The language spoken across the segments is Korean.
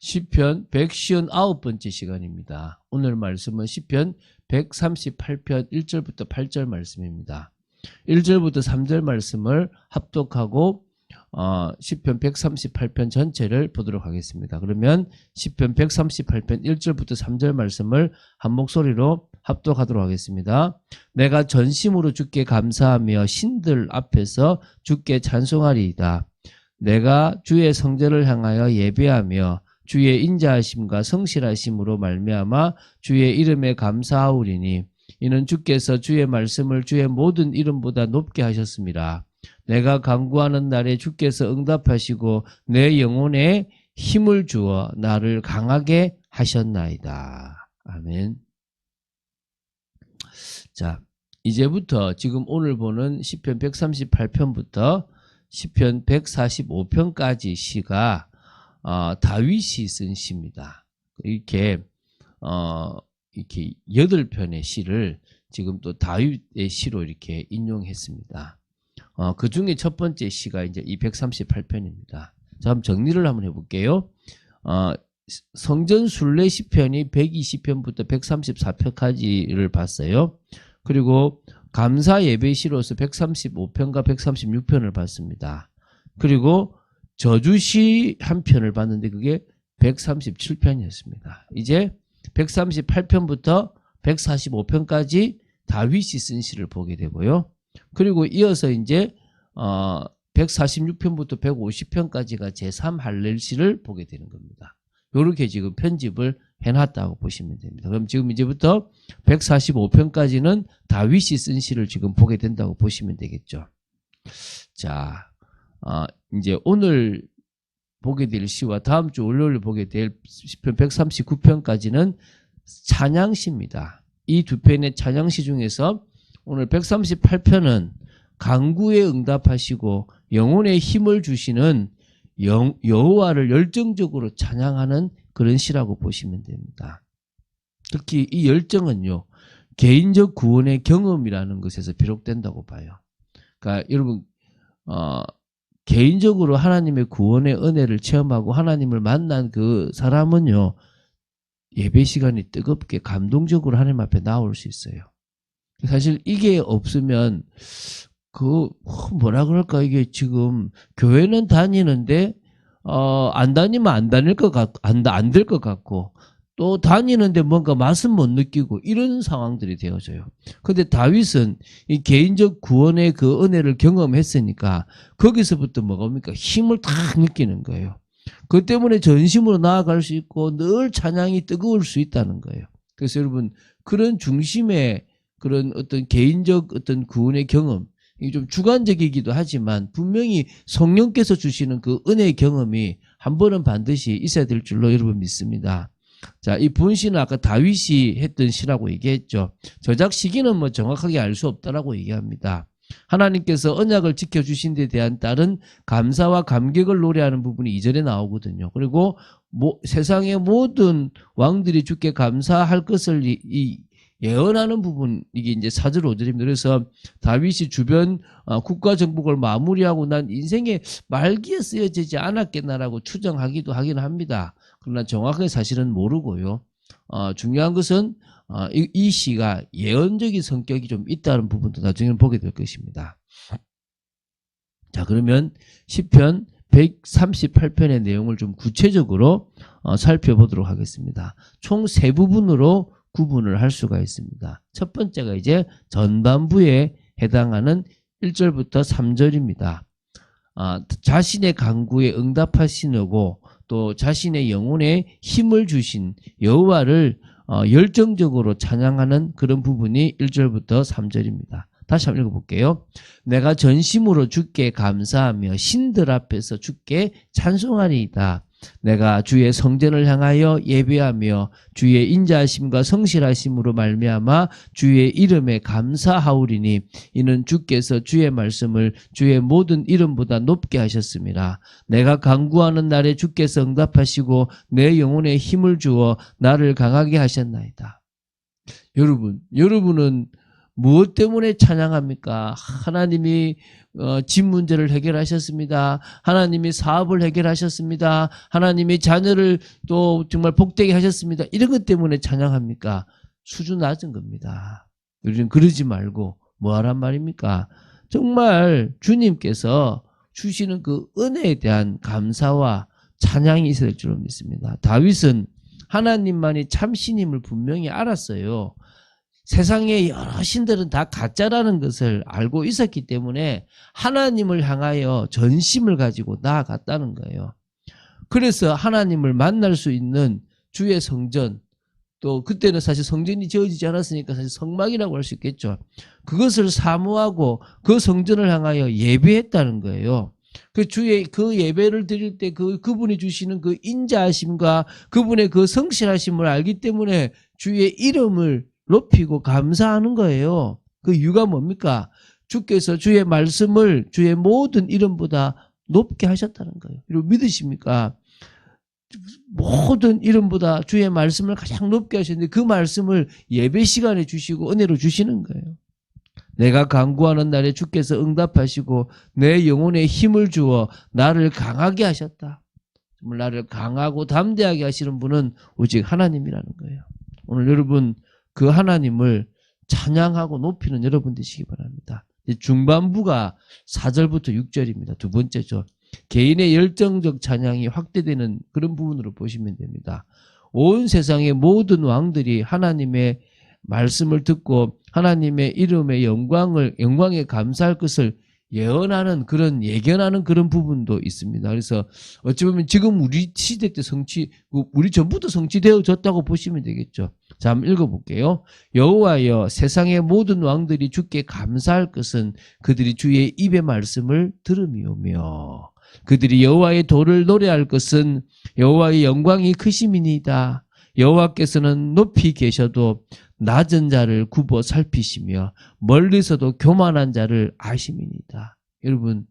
시편 159번째 시간입니다. 오늘 말씀은 시편 138편 1절부터 8절 말씀입니다. 1절부터 3절 말씀을 합독하고 시편 138편 전체를 보도록 하겠습니다. 그러면 시편 138편 1절부터 3절 말씀을 한 목소리로 합독하도록 하겠습니다. 내가 전심으로 주께 감사하며 신들 앞에서 주께 찬송하리이다. 내가 주의 성전을 향하여 예배하며 주의 인자하심과 성실하심으로 말미암아 주의 이름에 감사하오리니 이는 주께서 주의 말씀을 주의 모든 이름보다 높게 하셨습니다. 내가 간구하는 날에 주께서 응답하시고 내 영혼에 힘을 주어 나를 강하게 하셨나이다. 아멘. 자, 이제부터 지금 오늘 보는 시편 138편부터 시편 145편까지 시가 다윗이 쓴 시입니다. 이렇게 8편의 시를 지금 또 다윗의 시로 이렇게 인용했습니다. 그 중에 첫 번째 시가 이제 이 138편입니다. 자, 한번 정리를 한번 해볼게요. 성전 순례 시편이 120편부터 134편까지를 봤어요. 그리고 감사 예배시로서 135편과 136편을 봤습니다. 그리고 저주시 한 편을 봤는데 그게 137편이었습니다. 이제 138편부터 145편까지 다윗이 쓴 시를 보게 되고요. 그리고 이어서 이제 146편부터 150편까지가 제3할렐시를 보게 되는 겁니다. 이렇게 지금 편집을 해놨다고 보시면 됩니다. 그럼 지금 이제부터 145편까지는 다윗이 쓴 시를 지금 보게 된다고 보시면 되겠죠. 자, 이제 오늘 보게 될 시와 다음 주 월요일 보게 될 시편 139편까지는 찬양시입니다. 이 두 편의 찬양시 중에서 오늘 138편은 간구에 응답하시고 영혼에 힘을 주시는 여호와를 열정적으로 찬양하는 그런 시라고 보시면 됩니다. 특히 이 열정은요, 개인적 구원의 경험이라는 것에서 비롯된다고 봐요. 그러니까 여러분 개인적으로 하나님의 구원의 은혜를 체험하고 하나님을 만난 그 사람은요, 예배 시간이 뜨겁게 감동적으로 하나님 앞에 나올 수 있어요. 사실 이게 없으면 뭐라 그럴까, 이게 지금 교회는 다니는데 안 다니면 안 다닐 것 같고 안 될 것 같고 또 다니는데 뭔가 맛은 못 느끼고 이런 상황들이 되어져요. 근데 다윗은 이 개인적 구원의 그 은혜를 경험했으니까 거기서부터 뭐입니까? 힘을 탁 느끼는 거예요. 그 때문에 전심으로 나아갈 수 있고 늘 찬양이 뜨거울 수 있다는 거예요. 그래서 여러분, 그런 중심의 그런 어떤 개인적 어떤 구원의 경험, 이게 좀 주관적이기도 하지만 분명히 성령께서 주시는 그 은혜의 경험이 한 번은 반드시 있어야 될 줄로 여러분 믿습니다. 자, 이 본시는 아까 다윗이 했던 시라고 얘기했죠. 저작 시기는 뭐 정확하게 알 수 없다라고 얘기합니다. 하나님께서 언약을 지켜주신 데 대한 다른 감사와 감격을 노래하는 부분이 2절에 나오거든요. 그리고 세상의 모든 왕들이 주께 감사할 것을 예언하는 부분, 이게 이제 4절 5절입니다. 그래서 다윗이 주변 국가 정복을 마무리하고 난 인생의 말기에 쓰여지지 않았겠나라고 추정하기도 하긴 합니다. 그러나 정확하게 사실은 모르고요. 중요한 것은 이 시가 예언적인 성격이 좀 있다는 부분도 나중에 보게 될 것입니다. 자, 그러면 시편 138편의 내용을 좀 구체적으로 살펴보도록 하겠습니다. 총 3부분으로 구분을 할 수가 있습니다. 첫 번째가 이제 전반부에 해당하는 1절부터 3절입니다. 자신의 간구에 응답하시고 또 자신의 영혼에 힘을 주신 여호와를 열정적으로 찬양하는 그런 부분이 1절부터 3절입니다. 다시 한번 읽어볼게요. 내가 전심으로 주께 감사하며 신들 앞에서 주께 찬송하리이다. 내가 주의 성전을 향하여 예배하며 주의 인자하심과 성실하심으로 말미암아 주의 이름에 감사하오리니 이는 주께서 주의 말씀을 주의 모든 이름보다 높게 하셨습니다. 내가 간구하는 날에 주께서 응답하시고 내 영혼에 힘을 주어 나를 강하게 하셨나이다. 여러분은 무엇 때문에 찬양합니까? 하나님이 집 문제를 해결하셨습니다. 하나님이 사업을 해결하셨습니다. 하나님이 자녀를 또 정말 복되게 하셨습니다. 이런 것 때문에 찬양합니까? 수준 낮은 겁니다. 우리는 그러지 말고 뭐 하란 말입니까? 정말 주님께서 주시는 그 은혜에 대한 감사와 찬양이 있을 줄로 믿습니다. 다윗은 하나님만이 참 신임을 분명히 알았어요. 세상의 여러 신들은 다 가짜라는 것을 알고 있었기 때문에 하나님을 향하여 전심을 가지고 나아갔다는 거예요. 그래서 하나님을 만날 수 있는 주의 성전, 또 그때는 사실 성전이 지어지지 않았으니까 사실 성막이라고 할 수 있겠죠. 그것을 사모하고 그 성전을 향하여 예배했다는 거예요. 그 주의 그 예배를 드릴 때 그분이 주시는 그 인자하심과 그분의 그 성실하심을 알기 때문에 주의 이름을 높이고 감사하는 거예요. 그 이유가 뭡니까? 주께서 주의 말씀을 주의 모든 이름보다 높게 하셨다는 거예요. 그리고 믿으십니까? 모든 이름보다 주의 말씀을 가장 높게 하셨는데 그 말씀을 예배 시간에 주시고 은혜로 주시는 거예요. 내가 간구하는 날에 주께서 응답하시고 내 영혼에 힘을 주어 나를 강하게 하셨다. 정말 나를 강하고 담대하게 하시는 분은 오직 하나님이라는 거예요. 오늘 여러분 그 하나님을 찬양하고 높이는 여러분 되시기 바랍니다. 중반부가 4절부터 6절입니다. 두 번째죠. 개인의 열정적 찬양이 확대되는 그런 부분으로 보시면 됩니다. 온 세상의 모든 왕들이 하나님의 말씀을 듣고 하나님의 이름의 영광에 감사할 것을 예언하는 그런 부분도 있습니다. 그래서 어찌 보면 지금 우리 시대 때 우리 전부터 성취되어졌다고 보시면 되겠죠. 자, 한번 읽어볼게요. 여호와여, 세상의 모든 왕들이 주께 감사할 것은 그들이 주의 입의 말씀을 들음이오며 그들이 여호와의 도를 노래할 것은 여호와의 영광이 크심이니이다. 여호와께서는 높이 계셔도 낮은 자를 굽어 살피시며 멀리서도 교만한 자를 아심이니이다. 여러분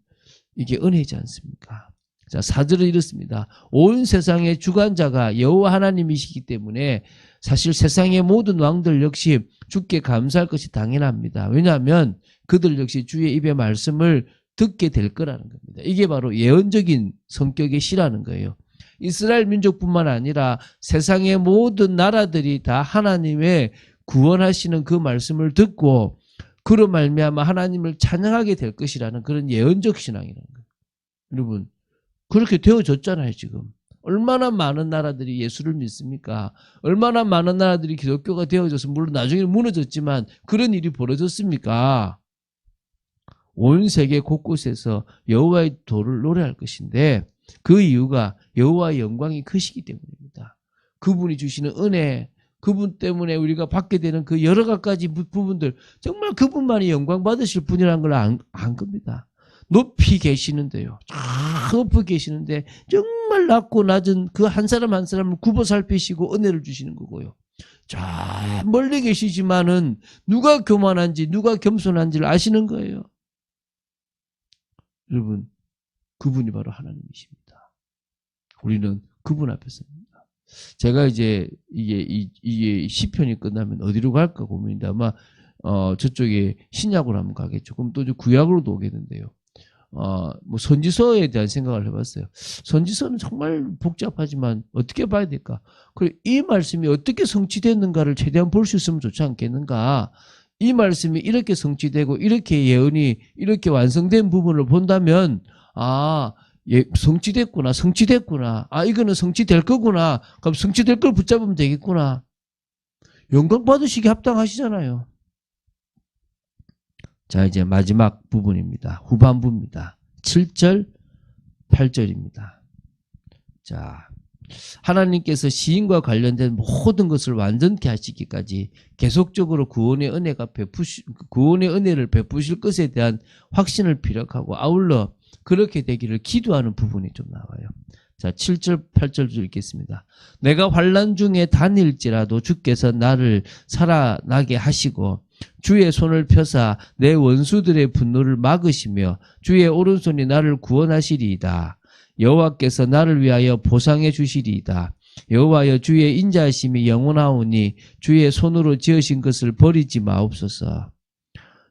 이게 은혜지 않습니까? 자, 4절은 이렇습니다. 온 세상의 주관자가 여호와 하나님이시기 때문에 사실 세상의 모든 왕들 역시 주께 감사할 것이 당연합니다. 왜냐하면 그들 역시 주의 입의 말씀을 듣게 될 거라는 겁니다. 이게 바로 예언적인 성격의 시라는 거예요. 이스라엘 민족뿐만 아니라 세상의 모든 나라들이 다 하나님의 구원하시는 그 말씀을 듣고 그로 말미암아 하나님을 찬양하게 될 것이라는 그런 예언적 신앙이라는 거예요. 여러분 그렇게 되어졌잖아요. 지금 얼마나 많은 나라들이 예수를 믿습니까? 얼마나 많은 나라들이 기독교가 되어져서 물론 나중에 무너졌지만 그런 일이 벌어졌습니까? 온 세계 곳곳에서 여호와의 도를 노래할 것인데 그 이유가 여호와의 영광이 크시기 때문입니다. 그분이 주시는 은혜, 그분 때문에 우리가 받게 되는 그 여러 가지 부분들 정말 그분만이 영광 받으실 분이라는 걸 안 겁니다. 높이 계시는데요. 높이 계시는데 정말 낮고 낮은 그 한 사람 한 사람을 굽어 살피시고 은혜를 주시는 거고요. 저 멀리 계시지만은 누가 교만한지 누가 겸손한지를 아시는 거예요. 여러분 그분이 바로 하나님이십니다. 우리는 그분 앞에 섭니다. 제가 이제 이게 시편이 끝나면 어디로 갈까 고민인데 아마 저쪽에 신약으로 한번 가겠죠. 그럼 또 이제 구약으로도 오겠는데요. 뭐 선지서에 대한 생각을 해봤어요. 선지서는 정말 복잡하지만 어떻게 봐야 될까? 그리고 이 말씀이 어떻게 성취됐는가를 최대한 볼 수 있으면 좋지 않겠는가? 이 말씀이 이렇게 성취되고 이렇게 예언이 이렇게 완성된 부분을 본다면 성취됐구나. 이거는 성취될 거구나. 그럼 성취될 걸 붙잡으면 되겠구나. 영광 받으시기 합당하시잖아요. 자, 이제 마지막 부분입니다. 후반부입니다. 7절, 8절입니다. 자, 하나님께서 시인과 관련된 모든 것을 완전케 하시기까지 계속적으로 구원의 은혜를 베푸실 것에 대한 확신을 피력하고 아울러 그렇게 되기를 기도하는 부분이 좀 나와요. 자, 7절, 8절 읽겠습니다. 내가 환난 중에 다닐지라도 주께서 나를 살아나게 하시고 주의 손을 펴사 내 원수들의 분노를 막으시며 주의 오른손이 나를 구원하시리이다. 여호와께서 나를 위하여 보상해 주시리이다. 여호와여 주의 인자하심이 영원하오니 주의 손으로 지으신 것을 버리지 마옵소서.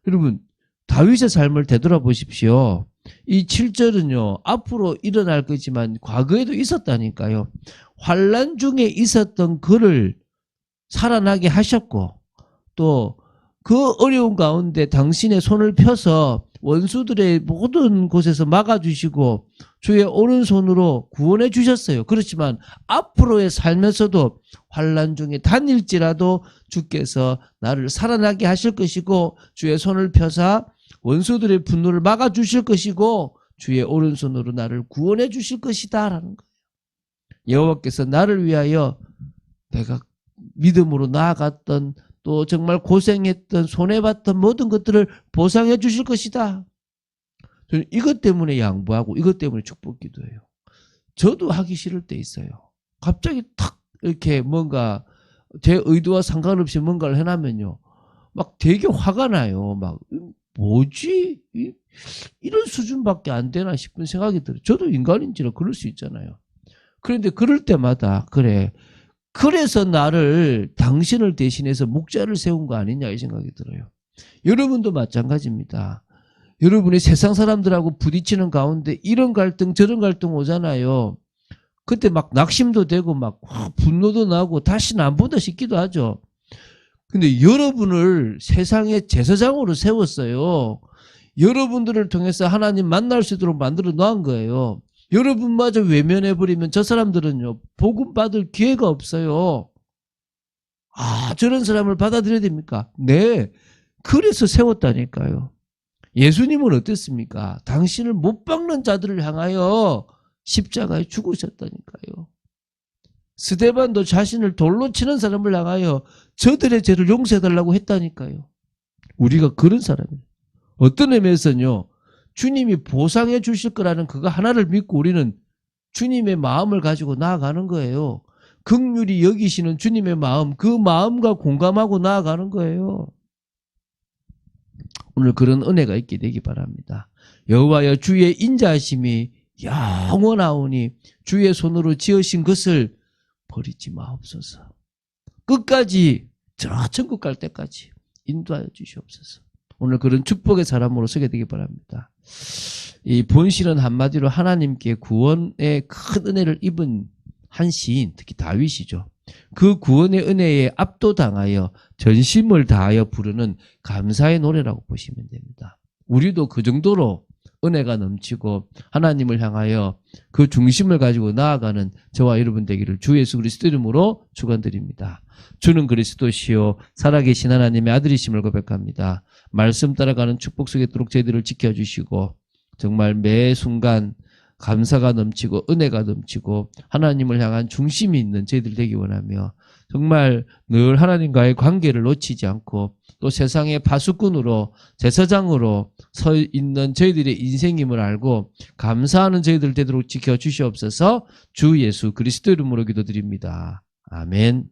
여러분 다윗의 삶을 되돌아보십시오. 이 7절은요. 앞으로 일어날 거지만 과거에도 있었다니까요. 환난 중에 있었던 그를 살아나게 하셨고 또 그 어려운 가운데 당신의 손을 펴서 원수들의 모든 곳에서 막아주시고 주의 오른손으로 구원해 주셨어요. 그렇지만 앞으로의 삶에서도 환난 중에 다닐지라도 주께서 나를 살아나게 하실 것이고 주의 손을 펴사 원수들의 분노를 막아주실 것이고 주의 오른손으로 나를 구원해 주실 것이다 라는 거예요. 여호와께서 나를 위하여 내가 믿음으로 나아갔던 또 정말 고생했던 손해봤던 모든 것들을 보상해 주실 것이다. 저는 이것 때문에 양보하고 이것 때문에 축복 기도해요. 저도 하기 싫을 때 있어요. 갑자기 탁 이렇게 뭔가 제 의도와 상관없이 뭔가를 해놔면요. 막 되게 화가 나요. 막 뭐지? 이런 수준밖에 안 되나 싶은 생각이 들어요. 저도 인간인지라 그럴 수 있잖아요. 그런데 그럴 때마다 그래서 나를 당신을 대신해서 목자를 세운 거 아니냐 이 생각이 들어요. 여러분도 마찬가지입니다. 여러분이 세상 사람들하고 부딪히는 가운데 이런 갈등 저런 갈등 오잖아요. 그때 막 낙심도 되고 막 분노도 나고 다시는 안 보다 싶기도 하죠. 근데 여러분을 세상의 제사장으로 세웠어요. 여러분들을 통해서 하나님 만날 수 있도록 만들어 놓은 거예요. 여러분마저 외면해버리면 저 사람들은요, 복음 받을 기회가 없어요. 아, 저런 사람을 받아들여야 됩니까? 네. 그래서 세웠다니까요. 예수님은 어땠습니까? 당신을 못 박는 자들을 향하여 십자가에 죽으셨다니까요. 스데반도 자신을 돌로 치는 사람을 향하여 저들의 죄를 용서해달라고 했다니까요. 우리가 그런 사람이에요. 어떤 의미에서는요. 주님이 보상해 주실 거라는 그거 하나를 믿고 우리는 주님의 마음을 가지고 나아가는 거예요. 긍휼히 여기시는 주님의 마음, 그 마음과 공감하고 나아가는 거예요. 오늘 그런 은혜가 있게 되기 바랍니다. 여호와여 주의 인자하심이 영원하오니 주의 손으로 지으신 것을 버리지 마옵소서. 끝까지 저 천국 갈 때까지 인도하여 주시옵소서. 오늘 그런 축복의 사람으로 서게 되기 바랍니다. 이 본시는 한마디로 하나님께 구원의 큰 은혜를 입은 한 시인, 특히 다윗이죠. 그 구원의 은혜에 압도당하여 전심을 다하여 부르는 감사의 노래라고 보시면 됩니다. 우리도 그 정도로 은혜가 넘치고 하나님을 향하여 그 중심을 가지고 나아가는 저와 여러분 되기를 주 예수 그리스도 이름으로 축원드립니다. 주는 그리스도시요 살아계신 하나님의 아들이심을 고백합니다. 말씀 따라가는 축복 속에 있도록 저희들을 지켜주시고 정말 매 순간 감사가 넘치고 은혜가 넘치고 하나님을 향한 중심이 있는 저희들 되기 원하며 정말 늘 하나님과의 관계를 놓치지 않고 또 세상의 파수꾼으로 제사장으로 서 있는 저희들의 인생임을 알고 감사하는 저희들 되도록 지켜주시옵소서. 주 예수 그리스도 이름으로 기도드립니다. 아멘.